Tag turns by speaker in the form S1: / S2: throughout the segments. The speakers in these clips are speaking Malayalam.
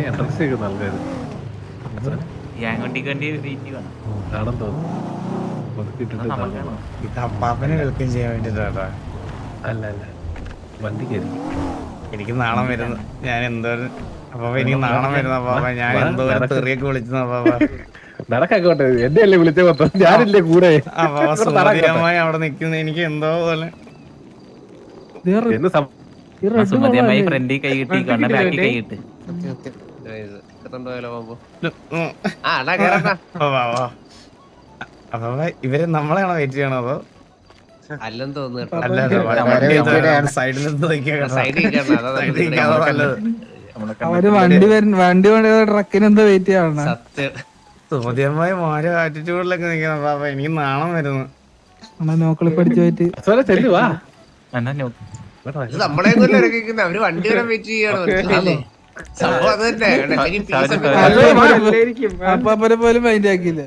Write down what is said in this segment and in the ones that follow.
S1: എൻട്രൻസ് ചെയ്യുന്ന ആൾക്കാർ ആണെന്ന് തോന്നുന്നു.
S2: ഇത് അപ്പാപ്പനെ വെൽക്കം ചെയ്യാൻ വേണ്ടിട്ടാ.
S1: അല്ല അല്ല വണ്ടി കയറി.
S2: എനിക്ക് നാണം വരുന്നു. ഞാൻ എന്തോരം അപ്പാപ്പ എനിക്ക് നാണം വരുന്നു അപ്പാപ്പ. ഞാൻ എന്തോരം തെറിയൊക്കെ വിളിച്ചു അപ്പാപ്പ.
S1: നടക്കാക്കോട്ടെ, എന്നെ അല്ലേ വിളിച്ച മൊത്തം, ഞാനില്ലേ കൂടെ.
S2: അപ്പാപ്പ സുമതിയമ്മായി അവിടെ നിൽക്കുന്നു. എനിക്ക് എന്തോ പോലെ അപ്പാപ്പ. ഇവര് നമ്മളെയാണോ വെയിറ്റ് ചെയ്യണോ അതോ
S3: അല്ലെന്ന് തോന്നുന്നു.
S2: സൈഡിൽ നിന്ന്
S4: അവര് വണ്ടി ട്രക്കിന് എന്താ വെയിറ്റ് ചെയ്യണം?
S3: സത്യം
S2: സുമതിയമ്മായി മാര ആറ്റിറ്റ്യൂഡിലൊക്കെ നിൽക്കണം അപ്പാപ്പ. എനിക്ക് നാണം വരുന്നു.
S4: നോക്കളി പഠിച്ചു പോയിട്ട്
S1: ചെല്ലുവാ.
S3: ഇത് നമ്മളെ പോലെ ഇറങ്ങിക്കുന്നത്. അവര് വണ്ടി വരെ വെയിറ്റ് ചെയ്യാണ്. സംഭവം അത് തന്നെ.
S4: അപ്പാപ്പനെ പോലും മൈൻഡ് ആക്കിയില്ല.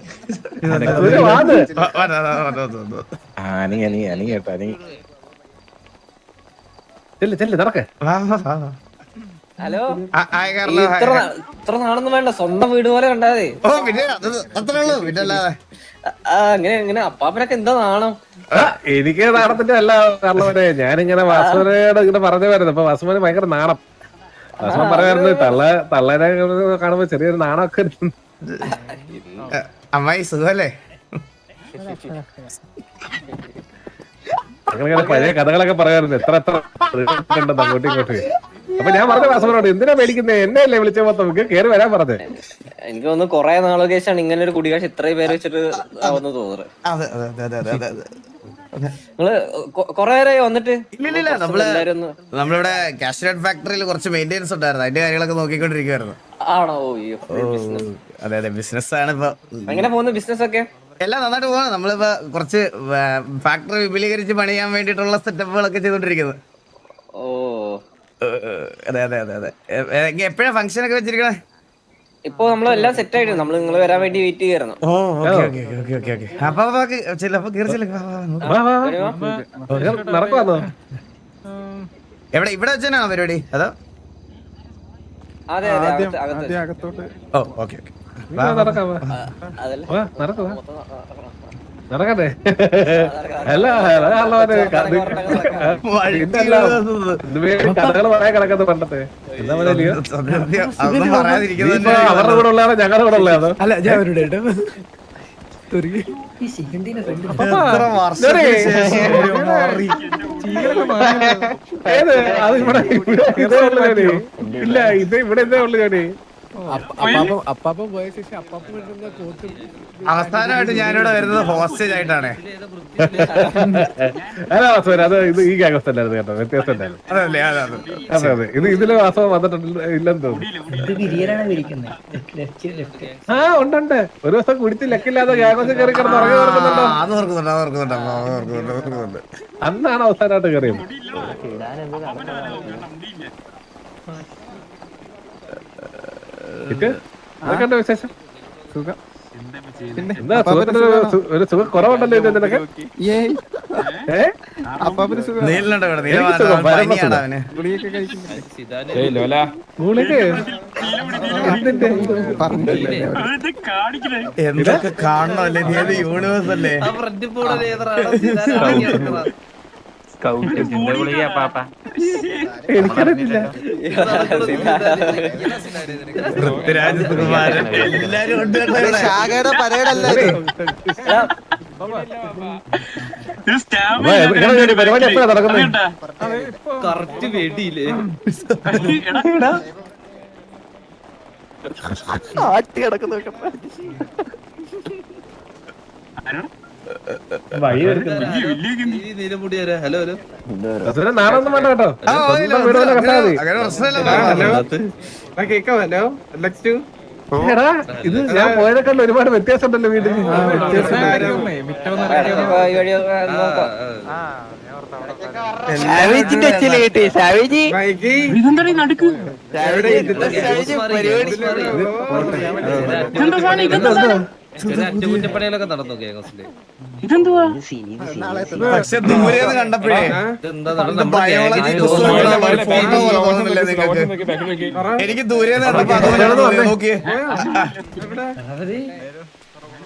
S1: നടക്കേ.
S5: ഹലോ, ഇത്ര നാളൊന്നും വേണ്ട, സ്വന്തം വീട് പോലെ കണ്ടാതെ. അങ്ങനെ അപ്പാപ്പനൊക്കെ എന്താ നാണം?
S1: എനിക്ക് നാണത്തിന്റെ അല്ല കാരണവരെ, ഞാനിങ്ങനെ വാസുവിനോട് ഇങ്ങനെ പറഞ്ഞു വരുന്നത്. അപ്പൊ വാസുവിന് ഭയങ്കര നാണം. വാസുവൻ പറയാറുണ്ട് തള്ളേനെ കാണുമ്പോ ചെറിയൊരു നാണമൊക്കെ.
S2: അമ്മായി സുഖല്ലേ?
S1: അങ്ങനെ പഴയ കഥകളൊക്കെ പറയാറുണ്ട്. എത്ര ഉണ്ടെന്ന് അങ്ങോട്ടും ഇങ്ങോട്ടും. അപ്പൊ ഞാൻ പറഞ്ഞ വാസുവിനോട് എന്തിനാ മേടിക്കുന്നത്, എന്നെ അല്ലേ വിളിച്ച മൊത്തം കേറി വരാൻ പറഞ്ഞേ.
S5: എനിക്ക് തോന്നുന്നു കൊറേ നാളെ ശേഷമാണ് ഇങ്ങനെ ഒരു കുടികാശ് ഇത്രയും പേര് വെച്ചിട്ട് ആവുന്ന തോന്നുന്നത്. നിങ്ങള് കൊറേ നേരമായി വന്നിട്ട്?
S2: ഇല്ലില്ല, നമ്മളിവിടെ കാഷ്നട്ട് ഫാക്ടറിയിൽ കുറച്ച് മെയിൻ്റെനൻസ് ഉണ്ടായിരുന്നു. അതിന്റെ കാര്യങ്ങളൊക്കെ നോക്കിക്കൊണ്ടിരിക്കുവായിരുന്നു.
S5: ആണോ?
S2: അതെ അതെ, ബിസിനസ് ആണ് ഇപ്പൊ.
S5: എങ്ങനെ പോകുന്നു ബിസിനസ് ഒക്കെ?
S2: എല്ലാം നന്നായിട്ട് പോകണം. നമ്മളിപ്പോ കുറച്ച് ഫാക്ടറി വിപുലീകരിച്ച് പണിയാൻ വേണ്ടിയിട്ടുള്ള സെറ്റപ്പുകളൊക്കെ ചെയ്തോണ്ടിരിക്കുന്നത്.
S5: ഓ
S2: അതെ അതെ അതെ അതെ. എപ്പോഴാ ഫംഗ്ഷൻ ഒക്കെ വെച്ചിരിക്കണേ?
S5: ഇപ്പൊ നമ്മളെല്ലാം സെറ്റ് ആയിട്ട് നമ്മൾ നിങ്ങൾ വരാൻ വേണ്ടി വെയിറ്റ് ചെയ്യായിരുന്നു.
S1: നടക്കുവാന്നോ?
S2: എവിടെ ഇവിടെ വെച്ചാണോ പരിപാടി അതോ?
S5: അതെ
S4: അകത്തോട്ട്.
S2: ഓ ഓക്കെ ഓക്കെ.
S1: നടക്കട്ടെ. അല്ല കഥകൾ പറയാൻ കിടക്കുന്നത് പണ്ടത്തെ. എന്താ പറയാ, അവരുടെ കൂടെ ഉള്ളതാണോ ഞങ്ങളുടെ കൂടെ ഉള്ളതാണോ?
S2: അല്ല ഞാൻ അവരുടെ
S1: ഏത് അത് ഇവിടെ ഇതേ ഉള്ളു ജോലി. ഇല്ല ഇത് ഇവിടെ ഇതേ ഉള്ളു ജോലി.
S2: അവസാനമായിട്ട് ഞാനിവിടെ വരുന്നത് ഹോസ്റ്റേജ് ആയിട്ടാണ്.
S1: അത് ഇത് ഈ ഗാഗസ് അല്ലായിരുന്നു കേട്ടോ, വ്യത്യാസം ഉണ്ടായിരുന്നു.
S2: അതല്ലേ
S1: അതെ അതെ, ഇതില് വാസം വന്നിട്ടുണ്ട് ഇല്ലെന്ന് തോന്നുന്നു. ആ ഉണ്ട്. ഒരു ദിവസം കുടിച്ച് ലക്കില്ലാതെ ഗാഗോസ് കയറി കിടന്ന് ഉറങ്ങി ഓർക്കുന്നുണ്ടോ?
S2: അത് ഓർക്കുന്നുണ്ട്.
S1: അന്നാണ് അവസാനമായിട്ട് കയറിയത്. അതൊക്കെ വിശേഷം. സുഖം. എന്താ ഒരു സുഖം കുറവുണ്ടല്ലോ ഇത് നിനക്ക്?
S2: എന്തൊക്കെ കാണണല്ലേ, നീ ഏത് യൂണിവേഴ്സ് അല്ലേ?
S1: എനിക്കറിയില്ല.
S2: പൃഥ്വിരാജ് എല്ലാരും ഉണ്ട്.
S1: പരിപാടി എപ്പോഴാ നടക്കുന്നത്?
S5: കറക്റ്റ് വെടിയില്ലേ?
S1: ആട്ടി കിടക്കുന്ന
S5: ഹലോ
S1: നാളൊന്നും വേണ്ട കേട്ടോ. എടാ ഇത് ഞാൻ പോയതൊക്കെ ഒരുപാട് വ്യത്യാസം ഉണ്ടല്ലോ വീട്ടിൽ.
S6: അറ്റകുറ്റപ്പണികളൊക്കെ നടന്നു ഗ്യാങ്സില്.
S2: പക്ഷെ ദൂരെ കണ്ടപ്പോഴേ എനിക്ക് ദൂരെ നോക്കിയേ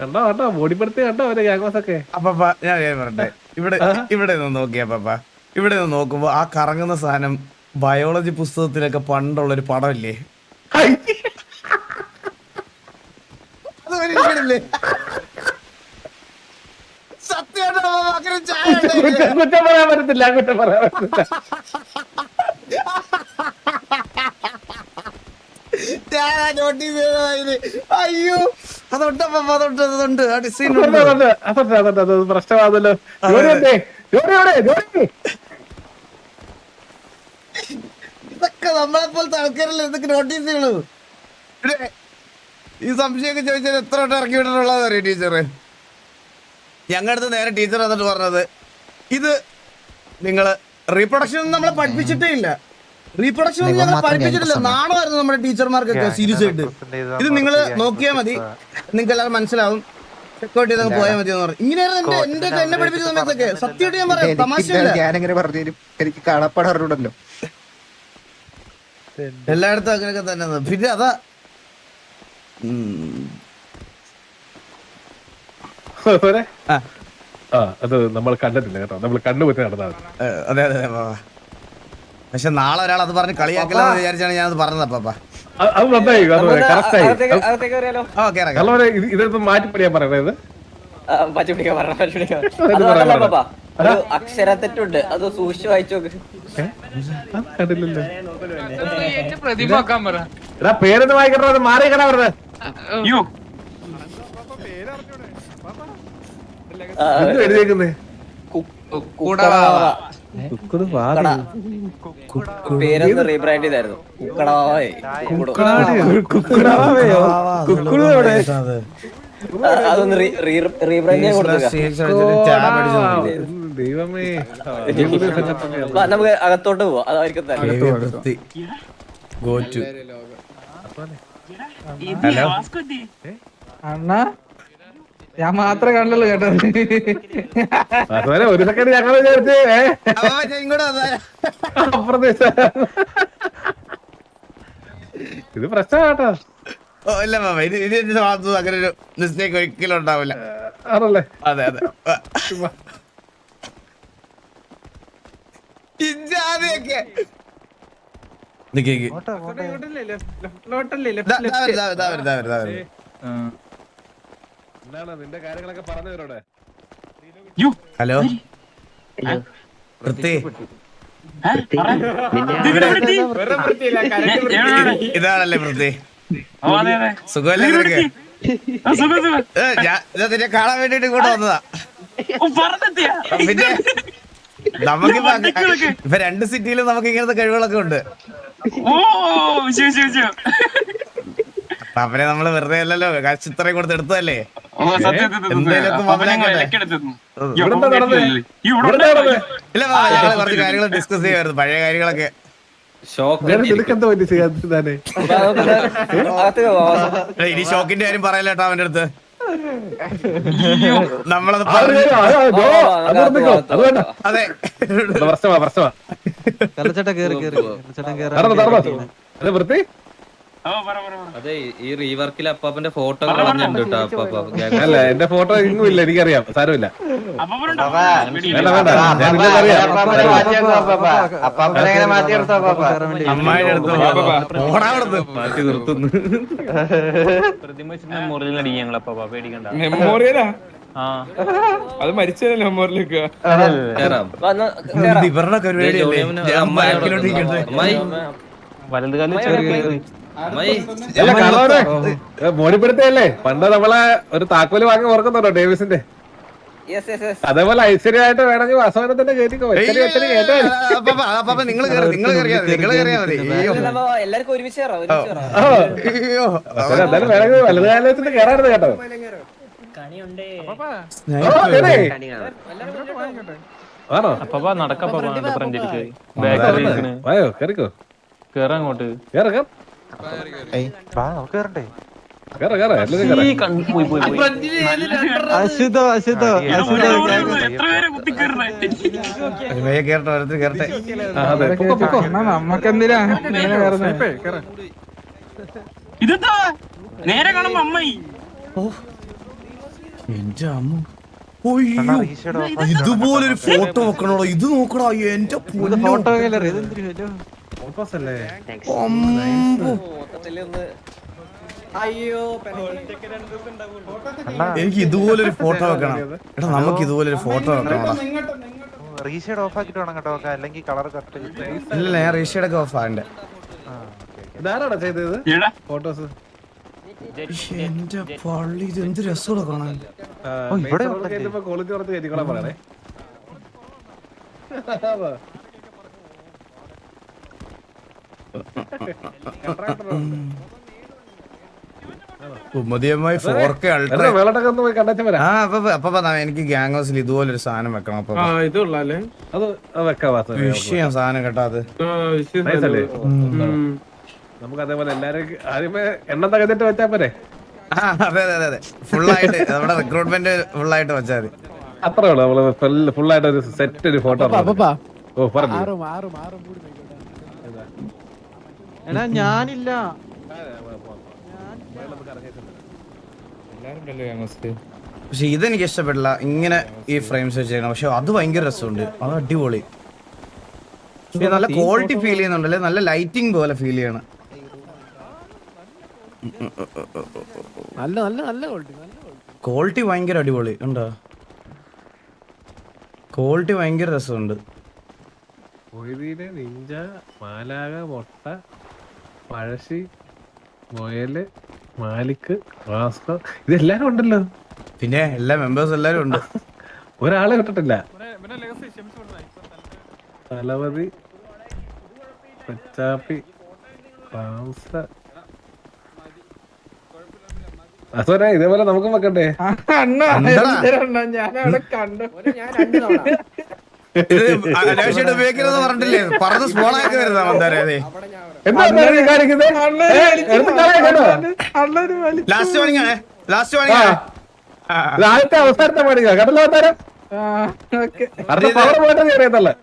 S1: കണ്ടോ കണ്ടോ ബോഡിപ്പെടുത്തി കണ്ടോ അവരെ ഗ്യാങ്സ് ഒക്കെ.
S2: അപ്പ ഞാൻ പറയട്ടെ, ഇവിടെ നിന്ന് നോക്കിയ അപ്പ ഇവിടെ നിന്ന് നോക്കുമ്പോ ആ കറങ്ങുന്ന സാധനം ബയോളജി പുസ്തകത്തിലൊക്കെ പണ്ടുള്ളൊരു പടമില്ലേ, അത് ഒരിക്കലില്ലേ?
S1: കുറ്റം പറയാൻ പറ്റത്തില്ല, കുറ്റം പറയാൻ പറ്റത്തില്ല.
S2: അയ്യോ അതുണ്ട്
S1: അത് പ്രശ്നമാണല്ലോ.
S2: ഇതൊക്കെ നമ്മളെ പോലത്തെ ആൾക്കാരല്ലേ ഇതൊക്കെ നോട്ടീസ് ചെയ്യണു. ഈ സംശയമൊക്കെ ചോദിച്ചാൽ എത്ര വട്ടം ഇറക്കി വിട്ടിട്ടുള്ളത് അറിയാം ടീച്ചറ്. ഞങ്ങളുടെ അടുത്ത് നേരെ ടീച്ചർ എന്നിട്ട് പറഞ്ഞത്, ഇത് നിങ്ങള് റീപ്രൊഡക്ഷൻ നമ്മളെ പഠിപ്പിച്ചിട്ടേ ഇല്ല, റീപ്രൊഡക്ഷൻ ഒന്നും ഞങ്ങൾ പഠിപ്പിച്ചിട്ടില്ല. നാണമായിരുന്നു നമ്മുടെ ടീച്ചർമാർക്കൊക്കെ സീരിയസ് ആയിട്ട്. ഇത് നിങ്ങൾ നോക്കിയാൽ മതി, നിങ്ങൾക്ക് എല്ലാവരും മനസ്സിലാവും, ചെക്കൗട്ട് ചെയ്തൊക്കെ പോയാൽ മതി എന്ന് പറഞ്ഞു. ഇങ്ങനെയായിരുന്നു എന്നെ പഠിപ്പിച്ച സമയത്തൊക്കെ. സത്യമായിട്ട് ഞാൻ പറയാം, തമാശയില്ല.
S7: ഞാനെങ്ങനെ പറഞ്ഞു എനിക്ക് കാണാപ്പാട് അറിഞ്ഞൂടല്ലോ.
S2: എല്ലായിടത്തും അങ്ങനെയൊക്കെ തന്നെ. പിന്നെ അതാ
S1: അത് നമ്മൾ കണ്ടിട്ടില്ല കേട്ടോ, നമ്മൾ കണ്ടുപറ്റി നടന്നാൽ.
S2: അതെ അതെ. പക്ഷെ നാളെ ഒരാൾ അത് പറഞ്ഞ് കളിയാക്കില്ലെന്ന് വിചാരിച്ചാണ് ഞാനത് പറഞ്ഞത്. അപ്പാ
S1: അത് നന്നായി, കറക്റ്റായി.
S5: അകത്തേക്ക് കയറിയാലോ?
S1: ഇതൊന്നും മാറ്റി പറയാൻ പറയണത്.
S5: ഒരു അക്ഷരത്തെറ്റുണ്ട്, അത് സൂക്ഷിച്ചു വായിച്ചു നോക്ക്.
S1: കണ്ടില്ലല്ലോ. എടാ പേരൊന്ന് വായിക്കട്ടോ, അത് മാറിക്കണ പറഞ്ഞത്. എഴുതിയേക്കുന്നേ
S5: പേരൊന്ന് റീബ്രാൻഡ് ചെയ്തായിരുന്നു. അതൊന്ന് റീബ്രാൻഡ് ചെയ്യാൻ കൊടുക്കുക.
S1: ദൈവമേ,
S5: നമുക്ക് അകത്തോട്ട് പോവാം, അതായിരിക്കും തന്നെ.
S4: അണ്ണാ ഞാൻ മാത്രമേ കണ്ടുള്ളൂ കേട്ടോ.
S1: ഒരു സെക്കൻഡ് ഞങ്ങൾ വിചാരിച്ചേ ഇത് പ്രശ്നമാട്ടോ.
S2: ഇല്ല മാമ, ഇത് എന്റെ ഭാഗത്ത് അങ്ങനെ ഒരു മിസ്റ്റേക്ക് ഒരിക്കലും ഉണ്ടാവില്ല.
S1: ആണല്ലേ?
S2: അതെ അതെ. ഇജാതിയൊക്കെ
S1: നിന്റെ കാര്യങ്ങളൊക്കെ പറഞ്ഞു തരോടെ.
S2: ഹലോ ഇതാണല്ലേ പൃഥ്വി, സുഖമല്ലേ നിനക്ക്? ഞാൻ നിന്നെ കാണാൻ വേണ്ടിട്ട് ഇങ്ങോട്ട് വന്നതാ. പിന്നെ നമുക്കിപ്പോ ഇപ്പൊ 2 സിറ്റിയിലും നമുക്ക് ഇങ്ങനത്തെ കഴിവുകളൊക്കെ ഉണ്ട്. അവരെ നമ്മള് വെറുതെ അല്ലല്ലോ കാശ് ഇത്രയും കൊടുത്ത് എടുത്തതല്ലേ. ഇല്ല ഞങ്ങള് കുറച്ച് കാര്യങ്ങൾ ഡിസ്കസ് ചെയ്യുമായിരുന്നു, പഴയ കാര്യങ്ങളൊക്കെ. ഇനി ഷോക്കിന്റെ കാര്യം പറയല്ലോ കേട്ടോ അവന്റെ അടുത്ത്. നമ്മളത് അതെ
S1: വൃത്തി.
S6: അതെ, ഈ റീവർക്കിൽ അപ്പാപ്പന്റെ ഫോട്ടോ കളഞ്ഞിട്ടുണ്ട് കേട്ടോ.
S1: അല്ല എന്റെ ഫോട്ടോ ഇന്നും ഇല്ല, എനിക്കറിയാം, സാരമില്ല.
S2: അമ്മായിയുടെ അടുത്ത്
S6: മാറ്റി നിർത്തുന്നു.
S8: മെമ്മോറിയലാ? അത് മരിച്ചല്ലോ മെമ്മോറിയലേക്ക്.
S2: ഇവരുടെ പരിപാടിയല്ലേ.
S1: മോടിപ്പെടുത്തല്ലേ പണ്ട് നമ്മളെ ഒരു താക്കോല് വാങ്ങി ഓർക്കുന്നുണ്ടോ ഡേവിസിന്റെ? അതേപോലെ ഐശ്വര്യമായിട്ട് വേണമെങ്കിൽ വാസവനത്തിന്റെ കേട്ടിക്കോ.
S2: നിങ്ങൾ
S5: എല്ലാവർക്കും ഒരുമിച്ച്
S1: എന്തായാലും വേണമെങ്കിൽ വലുതുകാലത്തിന് കേറാറുണ്ട് കേട്ടോ. ആണോ? വായോ കേറിക്കോ,
S8: കേറാങ്ങോട്ട്.
S1: കേറ. കേറ കേറ എല്ലാരും കേറ.
S4: അശുദ്ധോ അശുദ്ധോ അശുദ്ധോ
S2: കേറട്ടെ ഓരോരുത്തർ കേറട്ടെ.
S1: ആ, അതെ പൊക്കോ, പൊക്കോ.
S4: നമ്മക്കെന്തിനാ ഇങ്ങനെ കയറുന്നത്?
S9: ഇതെന്താ നേരെ കാണുമ്പോ അമ്മായി
S2: എന്റെ അമ്മ ഇതുപോലൊരു ഫോട്ടോ വെക്കണോടോ. ഇത് നോക്കണോ എന്റെ
S4: ഫോട്ടോ ഇതെന്തിരി
S1: ഫോട്ടോസ് അല്ലേ?
S2: അമ്പോ.
S5: മൊത്തത്തില് ഒന്ന്
S2: എനിക്ക് ഇതുപോലൊരു ഫോട്ടോ വെക്കണം. എടാ നമുക്ക് ഇതുപോലൊരു ഫോട്ടോ വെക്കണം.
S7: റീഷേഡ് ഓഫ് ആക്കിട്ട് വേണം കേട്ടോ വെക്കാൻ, അല്ലെങ്കിൽ കളർ കറക്റ്റ്
S2: ഇല്ല ഞാൻ റീഷയുടെ ഓഫ് ആണ്ട്.
S1: ഇതാരാടാ ചെയ്തത് ഫോട്ടോസ്?
S2: എന്റെ പള്ളി ഇത് എന്ത് രസമാണ് കാണാൻ.
S1: ക്വാളിറ്റി കുറച്ച് കയറ്റിക്കോളാൻ പറയണേ.
S2: ഉമ്മദിയമ്മായി 4K അൾട്രാ.
S1: വെള്ളട്ടൊക്കെ ഒന്ന് പോയി കണ്ടു വരാം.
S2: ആ അപ്പൊ എനിക്ക് ഗ്യാങ് ഹൗസിൽ ഇതുപോലൊരു സാധനം വെക്കണം. അപ്പൊ
S1: അത് വെക്കാം വാസു.
S2: വിഷയം സാധനം കേട്ടോ അത്.
S1: Nice അല്ലേ? നമുക്ക് അതേപോലെ എല്ലാരും ആദ്യമേ എണ്ണം തകർത്തിട്ട് വെച്ചാ പോരെ?
S2: അതെ അതെ അതെ ഫുള്ളായിട്ട് നമ്മുടെ റിക്രൂട്ട്മെന്റ് ഫുള്ളായിട്ട് വെച്ചാൽ മതി.
S1: അത്രേ ഉള്ളൂ. നമ്മള് ഫുള്ളായിട്ട് ഒരു സെറ്റ് ഒരു ഫോട്ടോ. ഓ പറഞ്ഞു.
S4: എടാ ഞാനില്ല.
S2: പക്ഷെ ഇതെനിക്ക് ഇഷ്ടപ്പെട്ടില്ല ഇങ്ങനെ ഈ ഫ്രെയിംസ് വെച്ചേക്കണം. പക്ഷെ അത് ഭയങ്കര രസമുണ്ട്. അത് അടിപൊളി. പക്ഷെ നല്ല ക്വാളിറ്റി ഫീൽ ചെയ്യുന്നുണ്ടല്ലേ. നല്ല ലൈറ്റിംഗ് പോലെ ഫീൽ ചെയ്യണം. ക്വാളിറ്റി ഭയങ്കര അടിപൊളി ഉണ്ടോ? ക്വാളിറ്റി ഭയങ്കര രസമുണ്ട്.
S1: നിഞ്ച, മാലാക, മൊട്ട, പഴശ്ശി, മൊയല്, മാലിക്, റാസ്കോ ഇതെല്ലാരും ഉണ്ടല്ലോ.
S2: പിന്നെ എല്ലാ മെമ്പേഴ്സ് എല്ലാരും ഉണ്ട്.
S1: ഒരാളെ വിട്ടിട്ടില്ല. തലവതി, പച്ചാപ്പി, അസോനെ ഇതേപോലെ നമുക്കും വെക്കണ്ടേ?
S4: ഞാനവിടെ കണ്ടു.
S2: അനാവശ്യമായിട്ട് ഉപയോഗിക്കരുതെന്ന് പറഞ്ഞിട്ടില്ലേ? പറഞ്ഞ് സ്പോണാക്കി വരുന്ന മന്ദാരേ. ലാസ്റ്റ് പണിങ്ങാണേ. ലാസ്റ്റ് പണിങ്ങാണേ.
S1: ആദ്യത്തെ അവസാനത്തെ പണിക്കാ കടല വന്നാരം. അടുത്ത പവർ പോയിട്ട് അറിയത്തല്ലേ?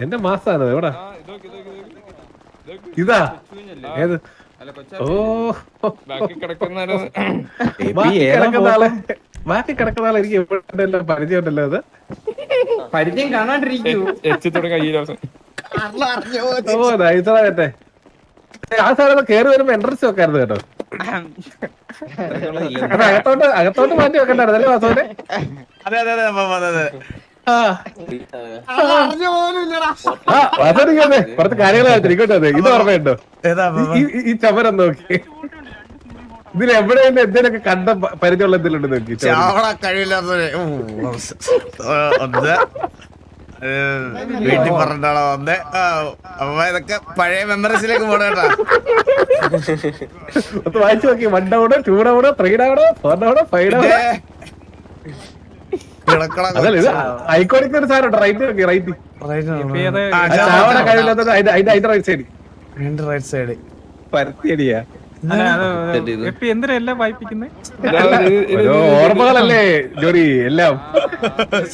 S1: എന്റെ മാസാണ് എവിടെ? ഇതാ ഏത്? ഓ ബാക്കി കിടക്കുന്ന ആളെ എനിക്ക് എപ്പോഴെല്ലാം പരിചയമുണ്ടല്ലോ. അത്
S4: പരിചയം കാണാണ്ടിരിക്കൂ.
S1: ഓ നൈസറാകട്ടെ. ആ സാധനം കേറി വരുമ്പോ എൻട്രൻസ് വെക്കായിരുന്നു കേട്ടോ. അകത്തോട്ട് മാറ്റി വെക്കണ്ടായിരുന്നല്ലേ വാസോനെ?
S2: അതെ അതെ അതെ അതെ.
S1: വാസോനിക്കേ കുറച്ച് കാര്യങ്ങൾ ഇങ്ങോട്ട് വന്നേ. ഇത് ഓർമ്മയുണ്ടോ? ഈ ചമരം നോക്കി. ഇതിൽ എവിടെയെങ്കിലും എന്തെങ്കിലുമൊക്കെ കണ്ട പരിചയമുള്ള എന്തെങ്കിലും ഉണ്ട് നോക്കി.
S2: കഴിവില്ലാത്തവരെ ഒന്ന് വീട്ടിൽ പറഞ്ഞിട്ടാണോ ഒന്ന്. അമ്മ ഇതൊക്കെ പഴയ മെമ്മറീസിലേക്ക് പോണേട്ടാ.
S1: ഒന്ന് വായിച്ചു നോക്കി. 1 down, 2 down, 3 down, 4 down, 5 down. അതല്ല ഇത് ഐക്കോണിക് ഒരു സാധനം റൈറ്റ് നോക്കി. റൈറ്റ് കഴിവില്ലാത്ത അതിന്റെ റൈറ്റ് സൈഡ്.
S2: റൈറ്റ് സൈഡ്
S1: പരത്തിയടിയാ.
S4: എന്തിനാ എല്ലാം വായിപ്പിക്കുന്നേ?
S1: ഓർമ്മകളല്ലേ ജോലി എല്ലാം.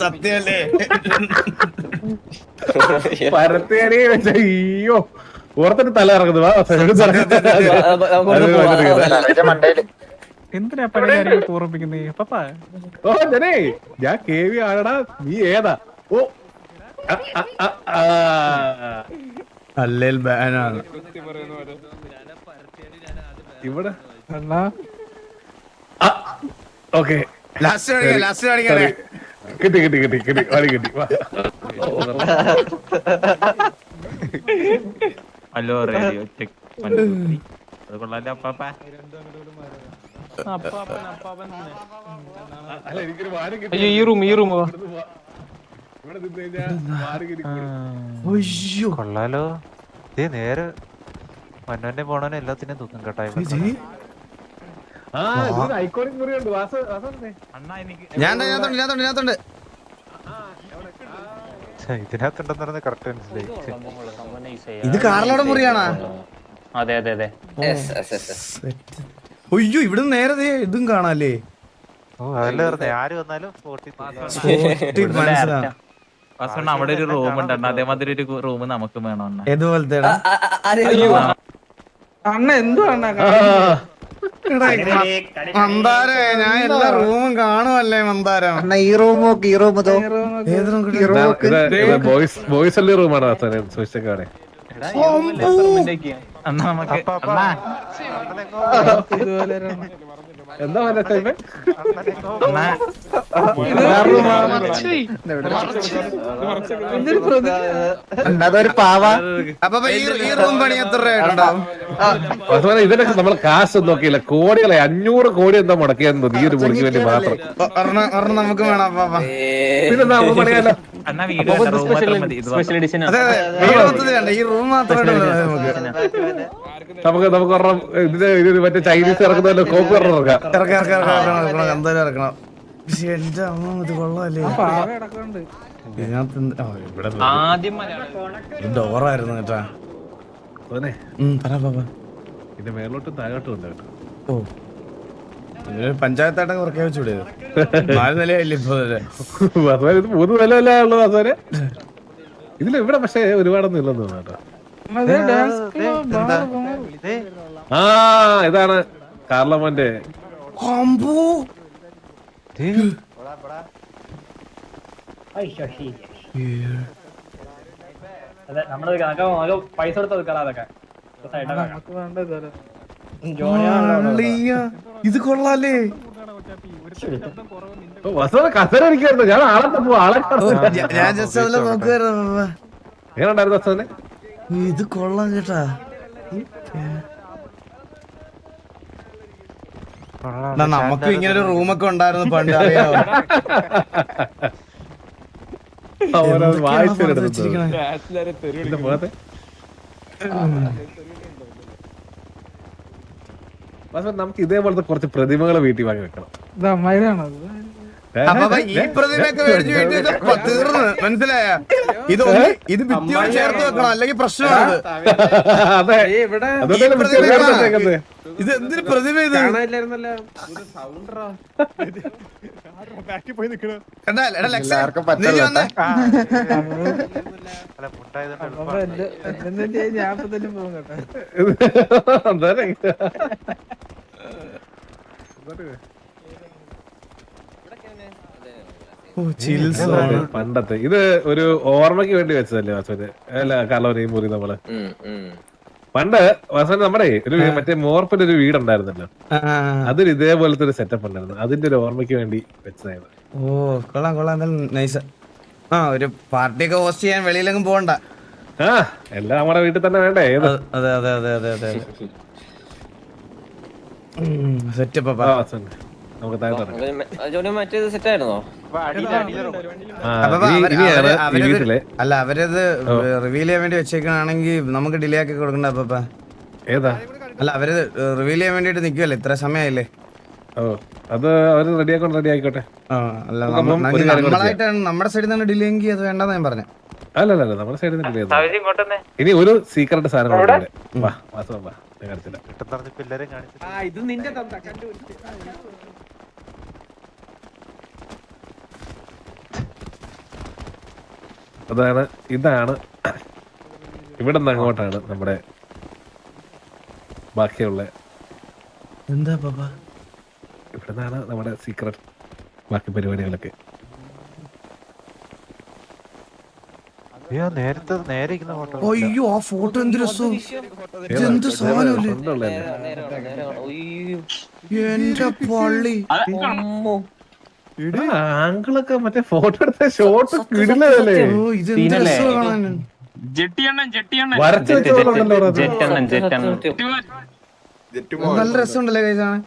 S2: സത്യമല്ലേ?
S1: പരത്തിയടി വെച്ച അയ്യോ ഓർത്തിട്ട് തല ഇറങ്ങുന്നു.
S4: എന്തിനാ പഴയ കാര്യങ്ങൾ ഓർമ്മിപ്പിക്കുന്നേ പപ്പാ?
S1: ഓ ജനേ ഞാൻ കേവി ആണടാ. നീ ഏതാ? ഓ
S2: അല്ലേൽ ബാനാണ്
S1: ഇവിടെ. ഓക്കെ
S2: ലാസ്റ്റ് കാണിക്കണേ.
S1: കിട്ടി കിട്ടി കിട്ടി കിട്ടി വഴി കിട്ടി.
S8: Hello radio check. അത് കൊള്ളാലോ അപ്പാപ്പാ.
S1: അല്ല എനിക്കൊരു വാരം കിട്ടി.
S4: ഈ റൂം
S1: ഇവിടെ നിന്ന് കഴിഞ്ഞാൽ വാരം കിട്ടി.
S7: കൊള്ളാലോ. ഇതേ നേരെ മന്നോന്റെ പോണോനെ എല്ലാത്തിനും തൂക്കം കേട്ടായി.
S1: ആ ഇത് ഐക്കോണിക് മുറിയുണ്ട്. വാസ
S2: ഞാൻ
S7: ഇതിനകത്തുണ്ടെന്ന് പറഞ്ഞ കറക്റ്റ് മനസ്സിലായി.
S2: ഇത് കാറിലോടെ മുറിയാണോ?
S8: അതെ അതെ അതെ.
S2: അയ്യോ ഇവിടുന്ന് നേരെ ദേ ഇതും കാണാല്ലേ.
S7: ഓ അതല്ലേ പറഞ്ഞേ, ആര് വന്നാലും സ്പോട്ടിൽ
S2: മനസ്സിലാ
S8: വാസണ്ണ അവിടെ ഒരു റൂം ഉണ്ട് അണ്ണാ, അതേമാതിരി ഒരു റൂം നമുക്ക് വേണം അണ്ണാ.
S2: ഏതുപോലത്തെ
S4: അണ്ണ എന്തോ അണ്ണ
S2: മന്ദാരേ, ഞാൻ എല്ലാ റൂമും കാണുമല്ലേ മന്ദാരം.
S1: ഇത് ബോയ്സ് അല്ലേ റൂമാണ് സൂക്ഷിച്ചൊക്കെ.
S8: അണ്ണാ നമുക്ക്
S4: ഇതുപോലെ
S1: എന്താ പറയുക
S4: അതൊരു പാവ.
S2: അപ്പൊ ഈ റൂം പണി എത്ര രൂപയുണ്ടാവും?
S1: ഇതിനൊക്കെ നമ്മൾ കാശ് നോക്കിയില്ല, കോടികളെ 500 കോടി എന്താ മുടക്കിയെന്ന് ഈ ഒരു മുറിക്ക് വേണ്ടി മാത്രം.
S2: ഒരെണ്ണം നമുക്ക് വേണം അപ്പാ.
S1: പിന്നെന്താ നമുക്ക് പണിയാലോ.
S8: അണ്ണാ വീട് റൂം മാത്രം മതി. സ്പെഷ്യൽ എഡിഷൻ
S2: അതെ വീട് മൊത്തത്തിൽ വേണ്ട, ഈ റൂം മാത്രമേ
S1: നമുക്ക് ഒരെണ്ണം ഇതിന് മറ്റേ ചൈനീസ് ഇറക്കുന്നല്ലോ കോപ്പ് ഇറക്കാം.
S2: എന്തായാലും ഇറക്കണം. പക്ഷെ എന്റെ അമ്മ ഇത് കൊള്ളാല്ലേ.
S4: പാവ കിടക്കുന്നുണ്ട്.
S2: ഇതിനകത്ത് ഇവിടെ
S8: ആദ്യം
S2: ഡോറായിരുന്നു കേട്ടാ. പറ പാപ്പ.
S1: ഇത് മേലോട്ടും താഴോട്ടും ഉണ്ട് കേട്ടോ.
S2: ഓ പഞ്ചായത്തായിട്ടൊക്കെ ഉറക്കെ വെച്ചൂടെ? 4 നിലയല്ലേ ഇപ്പൊ?
S1: ഇത് 3 നിലയല്ലേ ഉള്ളൂ അതുവരെ. ഇവിടെ പക്ഷെ ഒരുപാടൊന്നും ഇല്ലെന്ന് തോന്നുന്നു കേട്ടോ. ആ ഇതാണ് കാർലമോന്റെ
S5: പൈസ കൊടുത്ത് വെക്കണം അതൊക്കെ.
S4: നമുക്ക് വേണ്ട ഇതുവരെ.
S2: ഇത് കൊള്ളാല്ലേ.
S1: കസര ഇരിക്കായിരുന്നു, ഞാൻ ആളെ ആളെ
S2: ഞാൻ ജസ്റ്റ് അതിൽ നോക്കുവായിരുന്നു.
S1: എങ്ങനെ ഉണ്ടായിരുന്നു അസനെ?
S2: ഇത് കൊള്ളാം കേട്ടാ. നമുക്ക് ഇങ്ങനെ ഒരു റൂമൊക്കെ ഉണ്ടായിരുന്നു പണ്ട്, അറിയാവോ?
S1: നമുക്ക് ഇതേപോലത്തെ കുറച്ച് പ്രതിമകളെ വീട്ടിൽ വാങ്ങി വെക്കണം.
S4: ഇത് അമ്മായിരാണോ?
S2: അപ്പൊ ഈ പ്രതിമയൊക്കെ മേടിച്ച് വീട്ടിൽ തീർന്ന് മനസ്സിലായ? ഇത് ഭിത്തിയോട് ചേർത്ത് വെക്കണം, അല്ലെങ്കിൽ പ്രശ്നമാണ്.
S1: അതെ
S2: ഇത് എന്തൊരു പ്രതിമ ഇത്?
S4: ഞാൻ ഇപ്പൊ തന്നെ പോകും കേട്ടോ.
S1: പണ്ടത്തെ ഇത് ഒരു ഓർമ്മയ്ക്ക് വേണ്ടി വെച്ചതല്ലേ വാസവന്? അല്ല കാർലോനെ ഈ മുറി നമ്മള് പണ്ട് വാസവന് നമ്മുടെ ഒരു മറ്റേ മോർപ്പിന്റെ ഒരു വീടുണ്ടായിരുന്നല്ലോ, അതിന് ഇതേപോലത്തെ ഒരു സെറ്റപ്പ് ഉണ്ടായിരുന്നു. അതിന്റെ ഒരു ഓർമ്മയ്ക്ക് വേണ്ടി വെച്ചതായിരുന്നു.
S2: ഓ കൊള്ളാം കൊള്ളാം, എന്തായാലും നൈസ്. ആ ഒരു പാർട്ടിയൊക്കെ ഹോസ്റ്റ് ചെയ്യാൻ വെളിയിലെങ്കിലും പോകണ്ട.
S1: ആ എല്ലാം നമ്മുടെ വീട്ടിൽ തന്നെ വേണ്ടേ? ഏത്
S2: അതെ അതെ അതെ അതെ അതെ സെറ്റപ്പ്.
S1: നമുക്ക് താഴെ
S5: മറ്റേത് സെറ്റ് ആയിരുന്നോ?
S2: അല്ല അവരത് റിവീൽ ചെയ്യാൻ വേണ്ടി വെച്ചേക്കാണെങ്കിൽ നമുക്ക് ഡിലേ ആക്കി കൊടുക്കണ്ട അപ്പ.
S1: ഏതാ?
S2: അല്ല അവര് റിവീൽ ചെയ്യാൻ വേണ്ടിട്ട് നിക്കുവല്ലേ, ഇത്ര സമയമായില്ലേ?
S1: ഓ അത് അവര് റെഡി ആയിക്കോട്ടെ.
S2: അല്ല നമ്മളായിട്ടാണ് നമ്മുടെ സൈഡിൽ നിന്ന് ഡിലേ എങ്കിൽ അത് വേണ്ടെന്ന് ഞാൻ പറഞ്ഞു.
S1: അല്ല നമ്മുടെ സൈഡിൽ നിന്ന് ഡിലേ. ഇനി ഒരു സീക്രട്ട് സാധനം വാ വാസവ വാ, ഞാൻ കാണിച്ചില്ല.
S7: പിള്ളേരെ കാണിച്ചു.
S1: ഇതാണ് ഇവിടെ നിന്ന് അങ്ങോട്ടാണ് നമ്മുടെ ബാക്കിയുള്ള.
S2: എന്താ പാപ്പ?
S1: ഇവിടെ നിന്നാണ് നമ്മുടെ സീക്രട്ട് ബാക്കി പരിപാടികളൊക്കെ.
S2: അയ്യോ ആ ഫോട്ടോ എന്ത് രസം, എന്ത് സാധനല്ലേ എന്റെ പള്ളി.
S1: ആങ്കിളൊക്കെ മറ്റേ ഫോട്ടോ എടുത്ത ഷോട്ട് കിടിലല്ലേ?
S2: ഇത് എന്ത് രസമാണ്.
S1: വരച്ചു വെച്ചോണ്ടല്ലോ
S2: നല്ല രസമുണ്ടല്ലേ കഴിച്ചാണ്.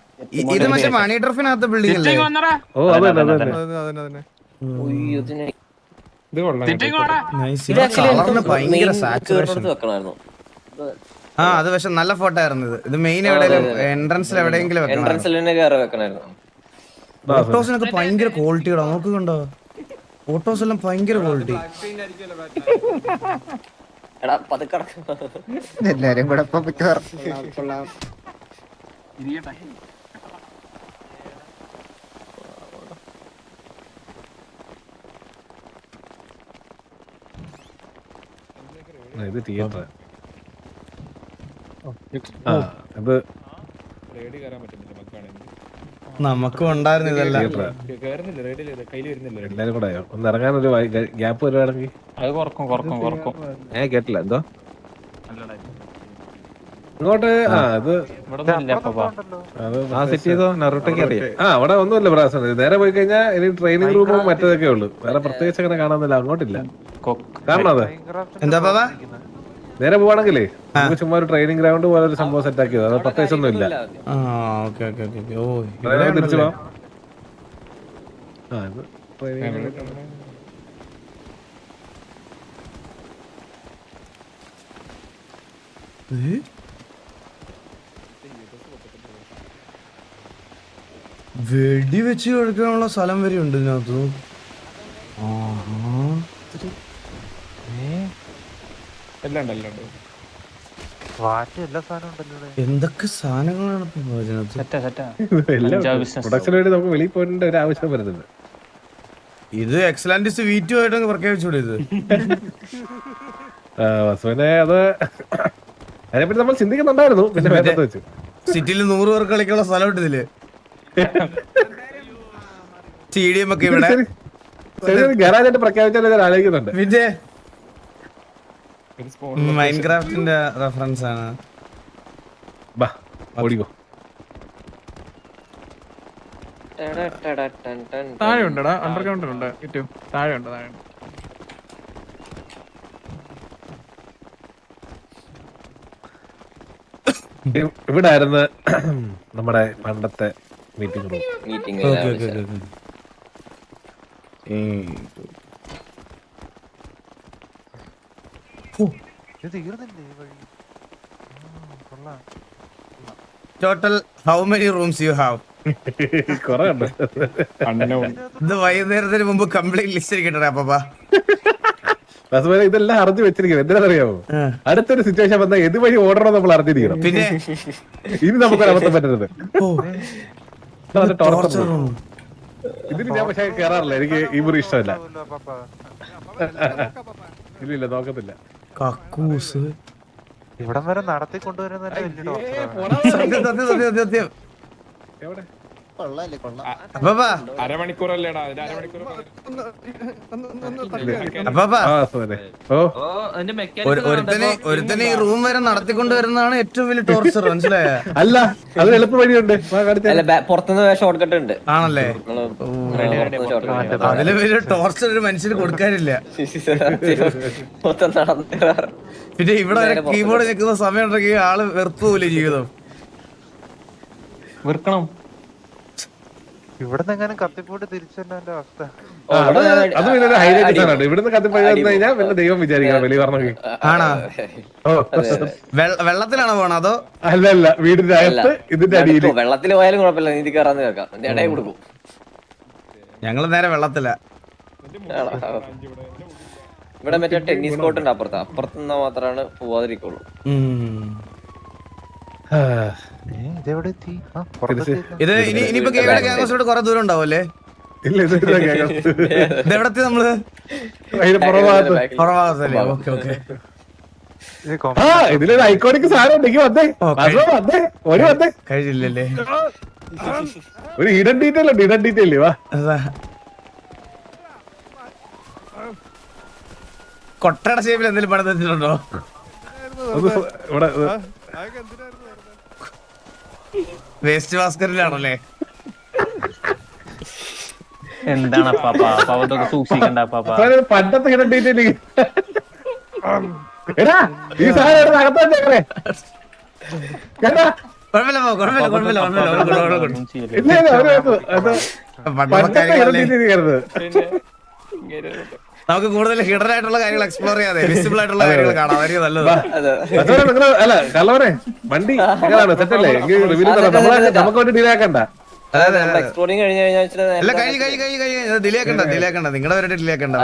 S2: ഇത് മറ്റേ മണി ഡ്രഫിനകത്ത് ബിൽഡിംഗ് അല്ലേ?
S1: ഓ അതെ
S2: ഭയങ്കര സാച്ചുറേഷൻ. ആ അത് പക്ഷെ നല്ല ഫോട്ടോ ആയിരുന്നു. ഇത് മെയിൻ എവിടെയെങ്കിലും എൻട്രൻസിൽ എവിടെയെങ്കിലും വെക്കണം. ഫോട്ടോസിനൊക്കെ ഭയങ്കര ക്വാളിറ്റിയോടാ, നോക്കുന്നുണ്ടോ? ഫോട്ടോസ് എല്ലാം ഭയങ്കര ക്വാളിറ്റി.
S5: എടാ പതുക്കെ
S3: എല്ലാരും കൂടെ ഇപ്പൊ മിക്കവാറും
S1: ഇത് തിയേറ്റർ. അത്
S2: നമുക്കും ഉണ്ടായിരുന്നു ഇതെല്ലാം.
S1: എല്ലാരും കൂടെ ഒന്ന് ഇറങ്ങാനൊരു ഗ്യാപ്പ് വരുവാണെങ്കിൽ
S8: അത് കുറക്കും
S1: കേട്ടില്ല എന്തോ ഇങ്ങോട്ട്. അത് സെറ്റ് ചെയ്തോ നറുട്ടൊക്കെ അറിയാം. അവിടെ ഒന്നുമില്ല പ്രാസം. നേരെ പോയി കഴിഞ്ഞാൽ ഇനി ട്രെയിനിങ് റൂമും മറ്റേതൊക്കെ ഉള്ളു. വേറെ പ്രത്യേകിച്ച് അങ്ങനെ കാണാന്നില്ല. അങ്ങോട്ടില്ല. കാരണം അത്
S2: എന്താ പാപ്പാ
S1: നേരെ പോവാണെങ്കിലേ നമുക്ക് ചുമ്മാ ഒരു ട്രെയിനിങ് ഗ്രൗണ്ട് പോലെ ഒരു സംഭവം സെറ്റ് ആക്കിയത്. അത് പ്രത്യേകിച്ച് ഒന്നും ഇല്ല. തിരിച്ചു പോവാം.
S2: വെടി വെച്ച് കൊടുക്കാനുള്ള സ്ഥലം വരെ ഉണ്ട് ഇതിനകത്ത്. എന്തൊക്കെ സാധനങ്ങളാണ്
S1: പ്രൊഡക്ഷന് വേണ്ടി നമുക്ക് വെളിയിൽ പോയിട്ട് ഒരു ആവശ്യം വരുന്നുണ്ട്.
S2: ഇത് എക്സലന്റിസ്റ്റ് V2 ആയിട്ട് പ്രഖ്യാപിച്ചൂടെ ഇത്?
S1: വസുവിനെ അത് അതിനെപ്പറ്റി നമ്മൾ ചിന്തിക്കുന്നുണ്ടായിരുന്നു. പിന്നെ വേണ്ടത് വെച്ചു
S2: സിറ്റിയിൽ 100 പേർക്ക് കളിക്കാനുള്ള സ്ഥലം ഉണ്ട് ഇതില്. TDM ഒക്കെ ഇവിടെ
S1: ഗരാജായിട്ട് പ്രഖ്യാപിച്ചാൽ ഞാൻ ആലോചിക്കുന്നുണ്ട്.
S2: പിന്നെ മൈൻക്രാഫ്റ്റിന്റെ റെഫറൻസ് ആണ്.
S1: ഓടിക്കോ.
S4: താഴെ ഉണ്ടടാ, അണ്ടർഗ്രൗണ്ട് ഉണ്ട്. കിട്ടും. താഴെ ഉണ്ട്.
S1: ഇവിടെ ആയിരുന്നു നമ്മുടെ പണ്ടത്തെ meeting room.
S2: Total how many rooms you have?
S1: കൊറേ ഉണ്ട്.
S2: ഇത് വൈകുന്നേരത്തിന് മുമ്പ് കംപ്ലീറ്റ് ലിസ്റ്റ് കിട്ടണേ പാപ്പാ.
S1: ഇതെല്ലാം അറിഞ്ഞു വെച്ചിരിക്കണം. എന്തിനാണെന്നറിയാമോ? അടുത്തൊരു സിറ്റുവേഷൻ വന്നാൽ ഇതുവഴി ഓർഡർ നമ്മൾ അറിഞ്ഞിരിക്കണം.
S2: പിന്നെ
S1: ഇനി നമുക്കൊരു അബദ്ധം പറ്റരുത്. ഇതിന് ഞാൻ പക്ഷേ കേറാറില്ല. എനിക്ക് ഈ മുറി ഇഷ്ടമല്ല. ഇല്ല നോക്കത്തില്ല.
S2: കക്കൂസ്
S7: ഇവിടം വരെ നടത്തിക്കൊണ്ടുവരുന്നല്ലേ വലിയ
S2: സത്യം.
S1: എവിടെ
S8: അരമണിക്കൂറല്ലേടാ?
S2: ഒരുത്തനെ ഈ റൂം വരെ നടത്തിക്കൊണ്ട് വരുന്നതാണ് ഏറ്റവും വലിയ ടോർച്ചർ. മനസ്സിലായ?
S1: അല്ല, അത് എളുപ്പ വഴിയുണ്ട്.
S5: പുറത്തുനിന്ന് ഷോർട്ട് കട്ട് ഉണ്ട്.
S2: ആണല്ലേ? അതില് വലിയ ടോർച്ചർ ഒരു മനുഷ്യന് കൊടുക്കാനില്ല. പിന്നെ ഇവിടെ കീബോർഡ് നിൽക്കുന്ന സമയം ഉണ്ടെങ്കിൽ ആള് വെറുപ്പോലെ ജീവിതം
S8: വെറുക്കണം.
S7: ഇവിടുന്ന് എങ്ങനെ കത്തിപ്പോട്ട് തിരിച്ചെന്റെ അവസ്ഥ.
S1: അത് പിന്നെ ഒരു ഹൈലൈറ്റ് ആണ്. ഇവിടുന്ന് കത്തിപ്പോയി കഴിഞ്ഞാൽ പിന്നെ ദൈവം വിചാരിക്കണം വെളി പറഞ്ഞെങ്കിൽ.
S2: ആണോ? വെള്ളത്തിലാണോ പോണോ അതോ?
S1: അല്ല, വീടിന്റെ അകത്ത് ഇതിന്റെ അടിയിൽ.
S5: വെള്ളത്തിൽ പോയാലും കുഴപ്പമില്ല, നീതി കയറാന്ന് കേൾക്കാം. ഇടയിൽ കൊടുക്കും.
S2: ഞങ്ങള് നേരെ വെള്ളത്തില.
S5: ഇവിടെ മറ്റേ ടെന്നീസ് കോർട്ട് ഉണ്ട് അപ്പുറത്ത്. അപ്പുറത്ത് നിന്നാ മാത്രമാണ് പോവാതിരിക്കുള്ളൂ.
S2: ഇത് ഇനിയിപ്പോ ക്യാമ്പസിലോട്ട് കുറെ ദൂരം ഉണ്ടാവല്ലേ?
S1: ഇല്ല,
S2: ഇതെവിടത്തെ നമ്മള് പുറഭാഗത്തല്ലേ? Okay okay.
S1: ഇതിലൊരു ഐക്കോണിക് സാധനം ഉണ്ടെങ്കിൽ വന്നേ.
S2: കഴിച്ചില്ലല്ലേ?
S1: ഒരു ഹിഡൻ ഡീറ്റെയിൽ ഉണ്ട്. ഹിഡൻ ഡീറ്റെയിൽ വാ.
S2: കൊട്ടയുടെ ഷേപ്പിൽ എന്തെങ്കിലും പണിത് വെച്ചിട്ടുണ്ടോ?
S1: ഇവിടെ
S2: വേസ്റ്റ് ബാസ്കറ്റിലാണല്ലേ?
S8: എന്താണ് പാപ്പ സൂക്ഷിക്കണ്ട പാപ്പ.
S1: പണ്ടത്തെ ഹിഡൻ ഡീറ്റെയിൽ. എടാ, ഈ സാധനം അകത്തേ.
S2: നമുക്ക് കൂടുതൽ ഹിഡൻ ആയിട്ടുള്ള കാര്യങ്ങൾ എക്സ്പ്ലോർ ചെയ്യാതെ വിസിബിൾ ആയിട്ടുള്ള കാര്യങ്ങൾ കാണാം. അതായിരിക്കും നല്ലത്.
S1: അല്ല കള്ളവനെ വണ്ടി സെറ്റല്ലേ? നമുക്ക് വേണ്ടി ഡിലേ ആക്കണ്ട.
S2: അതെ
S5: എക്സ്പ്ലോറിങ് കഴിഞ്ഞ് കഴിഞ്ഞാൽ
S2: അല്ല കഴിഞ്ഞ് ഡിലേ ആക്കണ്ട നിങ്ങളുടെ വരെ ഡിലേ ആക്കണ്ട